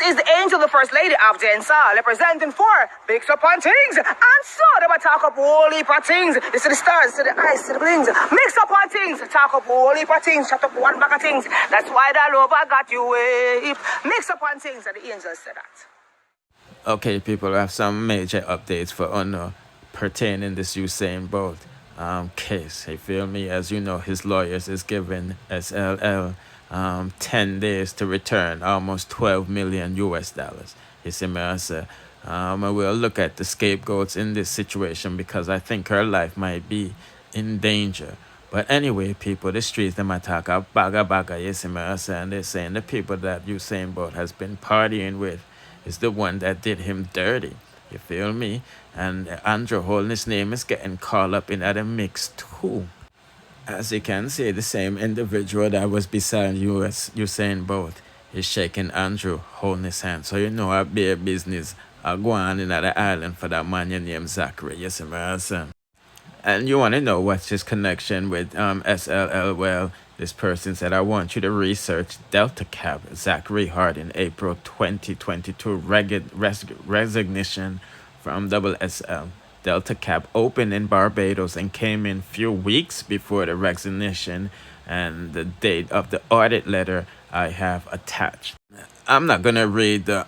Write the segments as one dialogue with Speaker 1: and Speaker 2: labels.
Speaker 1: is the angel, the first lady of Dancehall, representing for Mix Up on Things. And so they might talk up whole heap of things. You see the stars, see the ice, see the blings. Mix Up on Things, talk up whole heap of things, shut up one bag of things. That's why that love I got you wave. Mix Up on Things, and the angels said that.
Speaker 2: Okay, people, I have some major updates for Honor pertaining this Usain Bolt case. You feel me? As you know, his lawyers is giving SLL 10 days to return almost 12 million US dollars. You see me? I say, and we'll look at the scapegoats in this situation because I think her life might be in danger. But anyway, people, the streets, they might talk a baga, you see me? I say, and they're saying the people that Usain Bolt has been partying with is the one that did him dirty. You feel me? And Andrew Holness' name is getting called up in the mix too. As you can see, the same individual that was beside Usain Bolt is shaking Andrew Holness' hand. So you know a big business are going on in the island for that man named Zachary. Yes, sir. And you want to know what's his connection with SLL? Well, this person said, I want you to research Delta Cab, Zachary Hart in April 2022 resignation from SL. Delta Cab opened in Barbados and came in few weeks before the resignation and the date of the audit letter I have attached. I'm not going to read the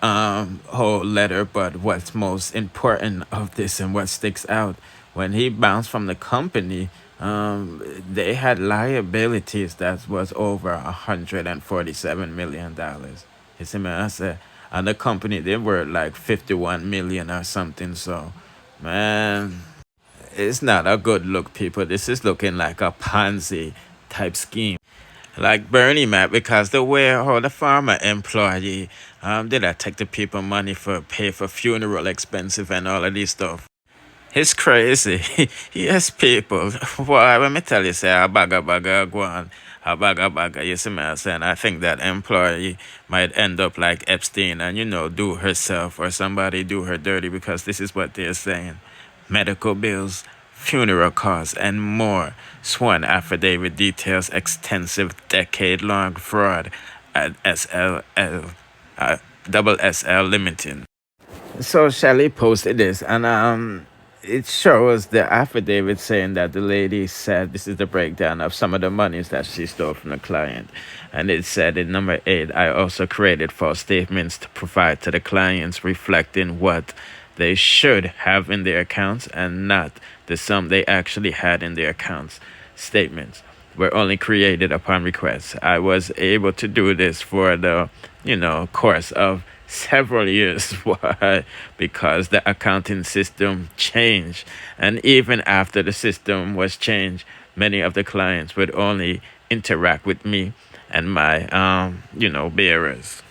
Speaker 2: whole letter, but what's most important of this and what sticks out, when he bounced from the company, they had liabilities that was over $147 million. You see me? I said, and the company, they were like 51 million or something. So, man, it's not a good look, people. This is looking like a Ponzi type scheme. Like Beenie, man, because the way how the farmer employee did I take the people money for pay for funeral expensive and all of this stuff. It's crazy. Yes, people. Why, let me tell you, say, a bagga go on. A bagga, you see me, I'm saying, I think that employee might end up like Epstein and, do herself or somebody do her dirty because this is what they're saying. Medical bills, funeral costs, and more. Sworn affidavit details extensive decade-long fraud at Double SL Limited. So Shelly posted this, and it shows the affidavit saying that the lady said this is the breakdown of some of the monies that she stole from the client. And it said in number 8, I also created false statements to provide to the clients reflecting what they should have in their accounts and not the sum they actually had in their accounts. Statements were only created upon request. I was able to do this for the, course of several years. Why? Because the accounting system changed. And even after the system was changed, many of the clients would only interact with me and my, bearers.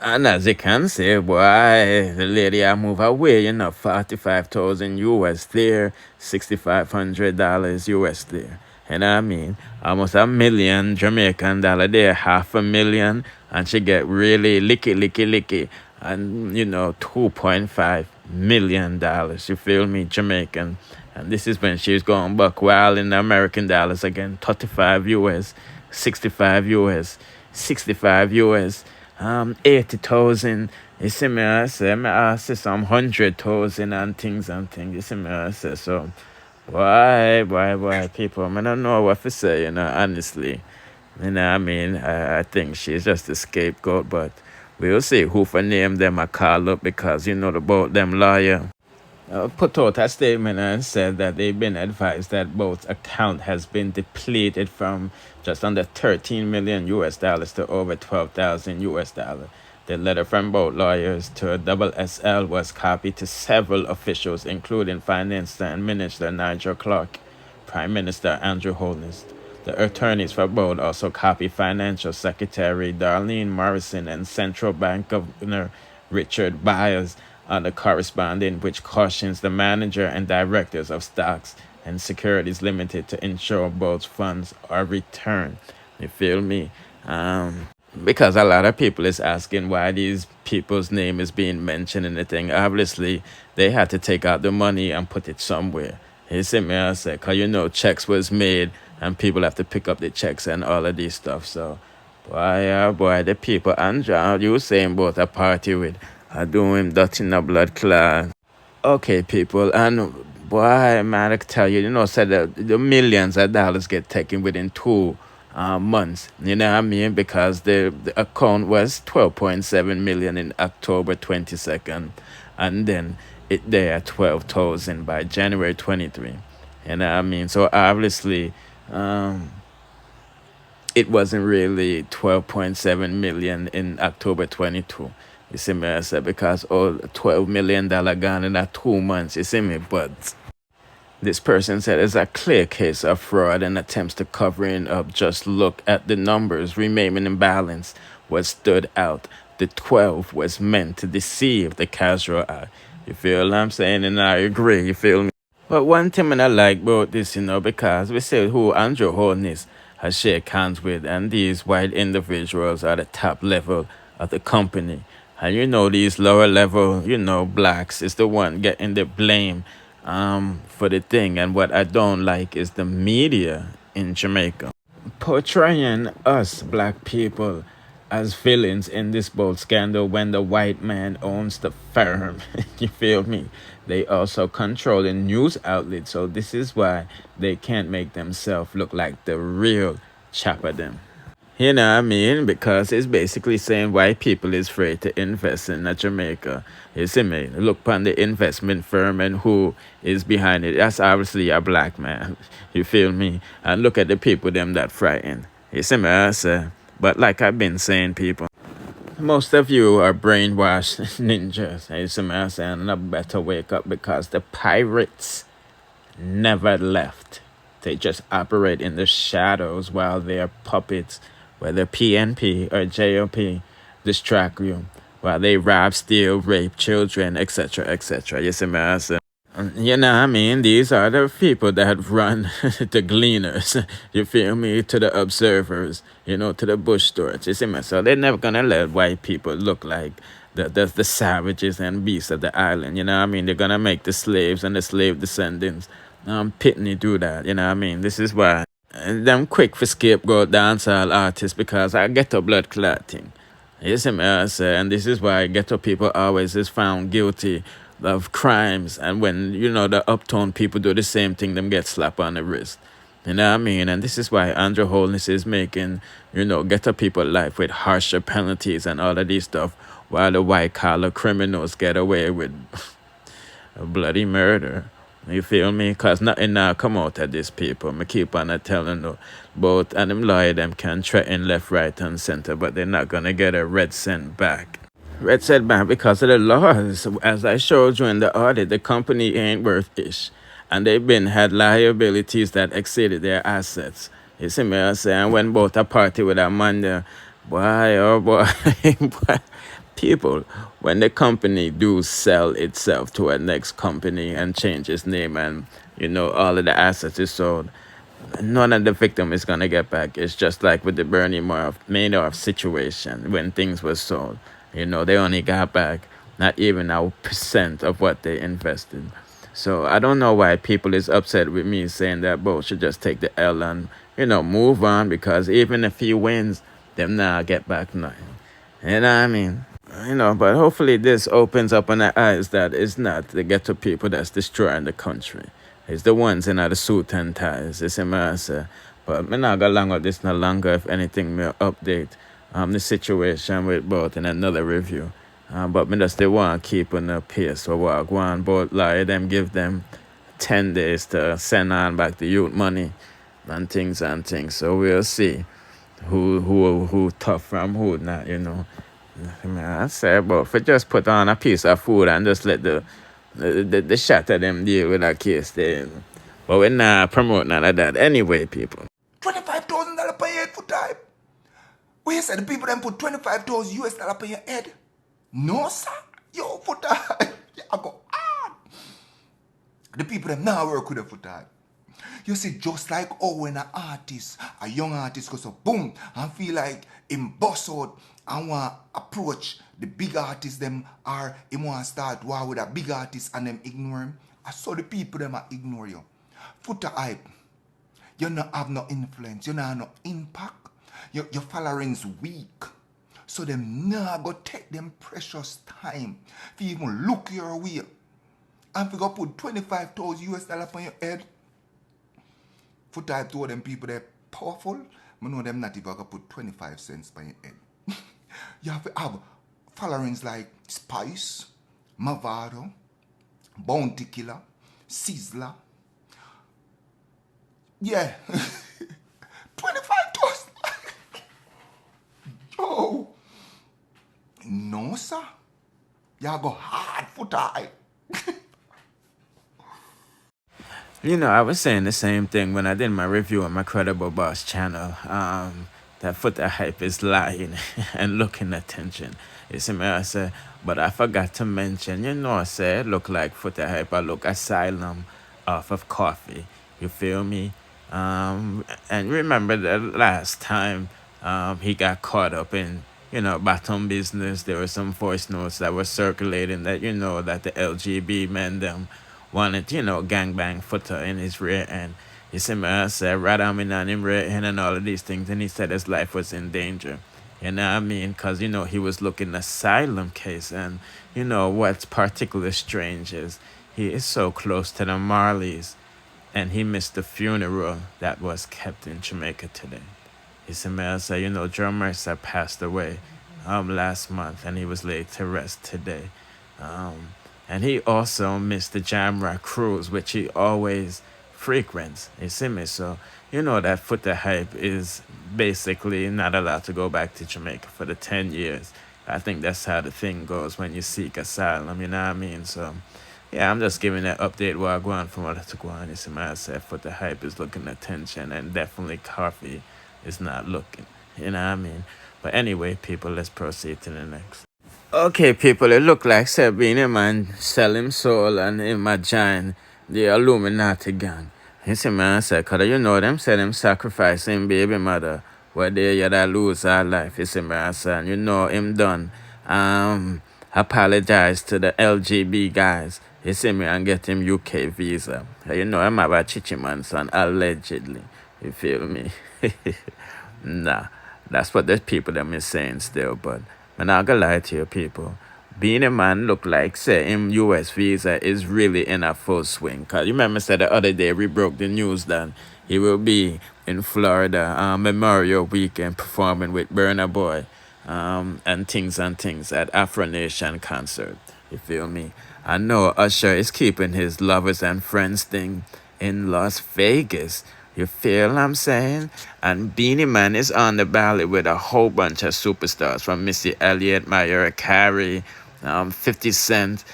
Speaker 2: And as you can see, boy, the lady I move away, 45,000 US there, $6,500 US there. You know what I mean? Almost $1 million Jamaican dollar there, $500,000, and she get really licky, and $2.5 million. You feel me, Jamaican? And this is when she's going buck wild in the American dollars again. 35 US, 65 US, 65 US, 80,000. You see me? I say some 100,000 and things. You see me? I say so. Why, people? I don't know what to say, honestly. I think she's just a scapegoat, but we'll see who for name them I call up because, the both them lawyer put out a statement and said that they've been advised that both account has been depleted from just under 13 million US dollars to over 12,000 US dollars. The letter from both lawyers to Double SL was copied to several officials, including Finance and Minister Nigel Clark, Prime Minister Andrew Holness. The attorneys for both also copied Financial Secretary Darlene Morrison and Central Bank Governor Richard Byers on the correspondence, which cautions the manager and directors of Stocks and Securities Limited to ensure both funds are returned. You feel me? Because a lot of people is asking why these people's name is being mentioned in the thing. Obviously, they had to take out the money and put it somewhere. You see me? I say, because checks was made and people have to pick up the checks and all of this stuff. So Boy, boy, the people Andrew Usain both a party with are doing that in a blood clot. Okay, people, and boy, man, I can tell you, said the millions of dollars get taken within 2 months. You know what I mean? Because the account was 12.7 million in October 22nd, and then it there 12,000 by January 23. You know what I mean? So obviously, um, it wasn't really 12.7 million in October 22. You see me, I said, because all $12 million gone in that 2 months, you see me, but this person said it's a clear case of fraud and attempts to covering up. Just look at the numbers remaining in balance. What stood out, the 12 was meant to deceive the casual eye. You feel what I'm saying? And I agree, you feel me? But one thing I like about this, because we say who Andrew Holness has shared hands with, and these white individuals are the top level of the company. And these lower level, blacks is the one getting the blame for the thing. And what I don't like is the media in Jamaica portraying us black people as villains in this bold scandal when the white man owns the firm. You feel me? They also control the news outlets, so this is why they can't make themselves look like the real chopper them. You know what I mean? Because it's basically saying white people is afraid to invest in Jamaica. You see me? Look upon the investment firm and who is behind it. That's obviously a black man. You feel me? And look at the people them that frightened. You see me? I say. But like I've been saying, people, most of you are brainwashed ninjas. You see me? I say, and I better wake up because the pirates never left. They just operate in the shadows while their puppets, whether PNP or JOP, distract you while they rob, steal, rape children, etc., etc. You see me? I say, you know what I mean? These are the people that run the gleaners, you feel me, to the observers, to the bush stewards, you see me? So they're never going to let white people look like the savages and beasts of the island, you know what I mean? They're going to make the slaves and the slave descendants pitney do that, you know what I mean? This is why them quick for scapegoat dancehall artists because I get a blood clot thing. You see me, I say, and this is why ghetto people always is found guilty of crimes, and when the uptown people do the same thing, them get slapped on the wrist. You know what I mean? And this is why Andrew Holness is making ghetto people life with harsher penalties and all of these stuff, while the white collar criminals get away with a bloody murder. You feel me? Because nothing now come out of these people. Me keep on telling you, both and them lawyer them can threaten left, right, and center, but they're not gonna get a red cent back. Red cent back because of the laws. As I showed you in the audit, the company ain't worth ish. And they've been had liabilities that exceeded their assets. You see me, I say, and when both a party with a man there, boy, oh boy, boy, people, when the company do sell itself to a next company and change its name and, all of the assets is sold, none of the victim is going to get back. It's just like with the Bernie Madoff situation when things were sold. They only got back not even a percent of what they invested. So I don't know why people is upset with me saying that both should just take the L and, move on, because even if he wins, them now get back nothing. You know what I mean? But hopefully this opens up on the eyes that it's not the ghetto people that's destroying the country. It's the ones in the suit and ties. You see me, I say. But I'm not going to long with this no longer. If anything, me update the situation with both in another review. But me just they want to keep on the pace. So what go on, both lie them, give them 10 days to send on back the youth money and things. So we'll see who tough from who not, I say, but if you just put on a piece of food and just let the shot of them deal with that case there. But we're not promoting none of that anyway, people.
Speaker 3: $25,000 per head for time. Where you said the people then put $25,000 per your head? No, sir. Yo, for time. I go hard. The people them now work with the for time. You see, just like when an artist, a young artist goes up, boom, and feel like him bust out and want to approach the big artists them, or him want to start war with a big artist and them ignore him. I saw the people them ignore you. Foot hype. You don't have no influence. You don't have no impact. Your following's weak. So them nah go take them precious time to even look your way. And if you go put 25,000 US dollar on your head, for type to them people they're powerful, I know them not even gonna put 25 cents on your head. You have to have followings like Spice, Mavado, Bounty Killer, Sizzler. Yeah. 25,000. Yo. No, sir. Y'all go hard for time.
Speaker 2: You know, I was saying the same thing when I did my review on my Credible Boss channel. That Foota Hype is lying and looking attention. You see me, I say, but I forgot to mention, you know, I said, look like Foota Hype, I look Asylum off of Koffee. You feel me? And remember the last time he got caught up in, you know, baton business, there were some voice notes that were circulating that, you know, that the LGB men them wanted, you know, gangbang Foota in his rear end. You see me, I said, right on him rear end and all of these things, and he said his life was in danger. You know what I mean? Because, you know, he was looking asylum case, and, you know, what's particularly strange is he is so close to the Marleys, and he missed the funeral that was kept in Jamaica today. You see me, I say, you know, Joe Mercer passed away last month, and he was laid to rest today. And he also missed the Jamrock cruise, which he always frequents. You see me? So, you know that Foota Hype is basically not allowed to go back to Jamaica for the 10 years. I think that's how the thing goes when you seek asylum, you know what I mean? So, yeah, I'm just giving that update while I go on from what I took on. You see me? I said Foota Hype is looking attention, and definitely Koffee is not looking. You know what I mean? But anyway, people, let's proceed to the next. Okay, people, it look like Beenie man sell him soul and him a join the Illuminati gang. You see, man, I said, cause you know them say them sacrifice him baby mother where they that lose her life. You see, man, I said, you know him done. Apologize to the LGB guys. You see me, and get him UK visa. You know I'm about Chichi man son, allegedly. You feel me? Nah, that's what the people them is saying still, but I'm not gonna lie to you people. Beenie man look like say him US visa is really in a full swing. Cause you remember said the other day we broke the news that he will be in Florida Memorial Weekend performing with Burna Boy and things at Afro Nation concert. You feel me? I know Usher is keeping his lovers and friends thing in Las Vegas. You feel what I'm saying? And Beenie Man is on the ballot with a whole bunch of superstars from Missy Elliott, Mariah Carey, 50 Cent,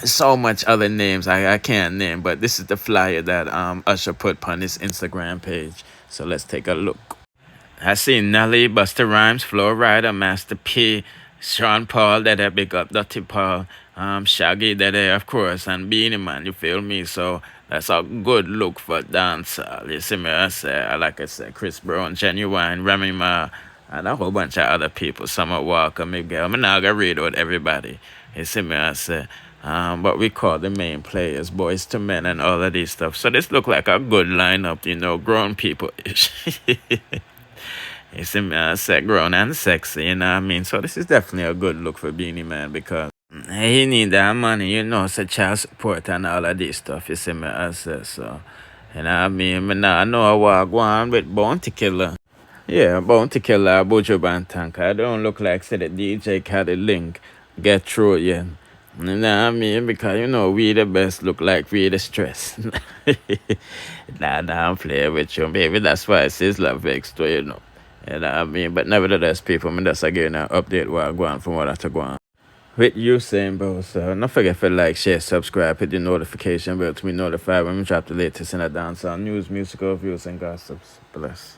Speaker 2: so much other names I can't name, but this is the flyer that Usher put on his Instagram page. So let's take a look. I seen Nelly, Busta Rhymes, Flo Rida, Master P, Sean Paul, that big up, Dirty Paul, Shaggy, that of course, and Beenie Man, you feel me? So that's a good look for dancehall. You see me, I say, like I said, Chris Brown, Genuine, Remy Ma, and a whole bunch of other people, Summer Walker, Miguel. I'm not gonna read out everybody. You see me, I say, but we call the main players Boys to Men and all of these stuff. So this look like a good lineup, you know, grown people-ish. You see me, I said grown and sexy, you know what I mean? So this is definitely a good look for Beenie Man because he need that money, you know, so child support and all of this stuff, you see me, I said, so, you know what I mean? But now I know I go on with Bounty Killer. Yeah, Bounty Killer, Buju Bantank. I don't look like say the DJ had the link get through yet. You know what I mean? Because, you know, we the best look like we the stress. Nah, I'm playing with you, baby. That's why it's his love extra, you know. You know what I mean? But nevertheless, people, I'm just again an update while I go on from what I took on. With Usain, bro, so don't forget to like, share, subscribe, hit the notification bell to be notified when we drop the latest in the dancehall news, musical reviews, and gossips. Bless.